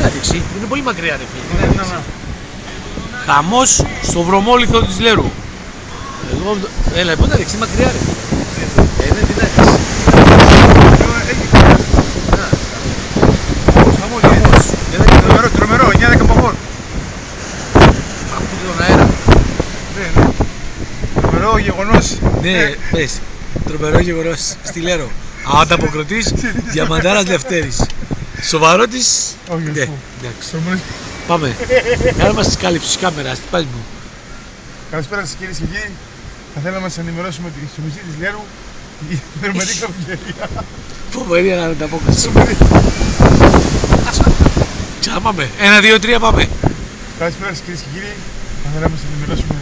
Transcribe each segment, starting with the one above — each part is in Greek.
κατάδειξη. Είναι πολύ μακριά, ρε φίλε. Χαμός στο βρωμόλιθο της Λέρου. Εγώ, έλα, πού να ρίξει, μακριά, ρε φίλε. Ναι, τι να ρίξει. Χαμός. Τρομερό, 9-10 παγόρ. Ακούτε τον αέρα. Ναι. Τρομερό γεγονός. Ναι, πες. Τρομερό γεγονός στη Λέρο. Ανταποκριτής Διαμαντάρας Λευτέρης. Σοβαρότης. Όχι, Ναι, εντάξει. Πάμε. Κάνε μας τις κάλυψεις κάμερας, τι πάλι μου. Καλησπέρα σας κυρίες και κύριοι. Θα θέλαμε να σας ενημερώσουμε ότι στο νησί της Λέρου η θερμερή καυγερία. Φοβερή ανταπόκριση. Πάμε. 1, 2, 3, πάμε. Καλησπέρα σας κυρίες και κύριοι. Θα θέλαμε να σας ενημερώσουμε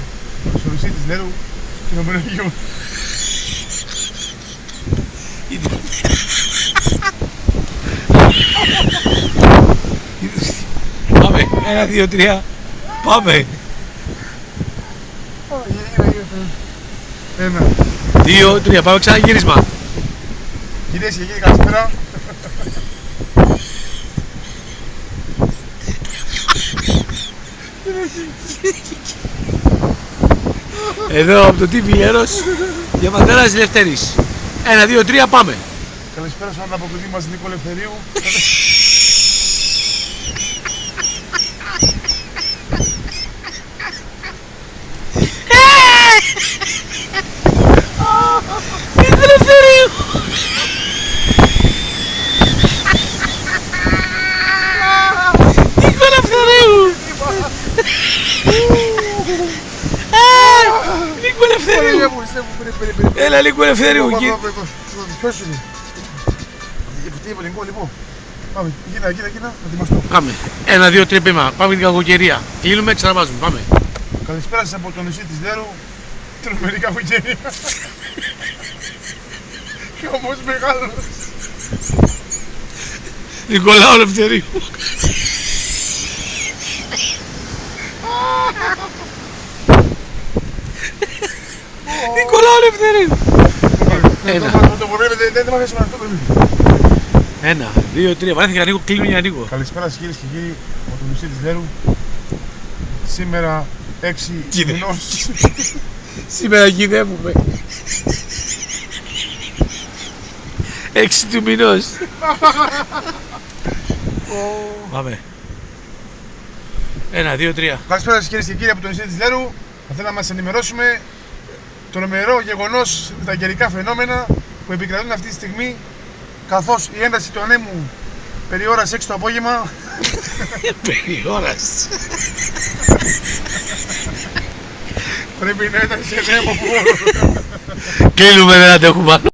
στο νησί της Λέρου την Ομονογίου. Πάμε. 1, 2, 3. Πάμε. 1. 2, 3. Πάμε ξαναγύρισμα. Κυρίες και κύριοι, καλησπέρα. Εδώ από το TV Λέρος Διαμαντάρας Λευτέρης. 1, 2, 3, πάμε. Καλησπέρα στον ανταποκριτή μας Νίκο Ελευθερίου. Νίκο Ελευθερίου. Νίκο Ελευθερίου. Νίκο Ελευθερίου. Έλα Νίκο Ελευθερίου. Ποιος είναι? Τι είπε λοιπόν. Πάμε, γύρνα, να ετοιμαστώ. Πάμε. 1, 2, 3, πήμα. Πάμε την κακοκαιρία. Κλείνουμε, ξαναβάζουμε. Πάμε. Καλησπέρα σας από το νησί της Λέρου. Τρομερή κακοκαιρία. Και όμως μεγάλος. Νικολάου Ελευθερίου. Νικολάου Ελευθερίου. Δεν μ' αρέσει αυτό το Ένα, παιδί. 2, 3. Βαρέθηκα να ανοίγω, κλείνω για να ανοίγω. Καλησπέρα σας κυρίες και κύριοι από το νησί της Λέρου. Σήμερα 6 μηνός. Σήμερα γυναίμουμε. 6 του μηνός. Πάμε. 1, 2, 3. Καλησπέρα σας κυρίες και κύριοι από το νησί της Λέρου. Θα θέλαμε να σας ενημερώσουμε το τρομερό γεγονός με τα καιρικά φαινόμενα που επικρατούν αυτή τη στιγμή, καθώς η ένταση του ανέμου περί ώρας 6 το απόγευμα. Περί ώρας. Πρέπει να ήταν σε νέο. Κλείνουμε, δεν αντέχουμε άλλο.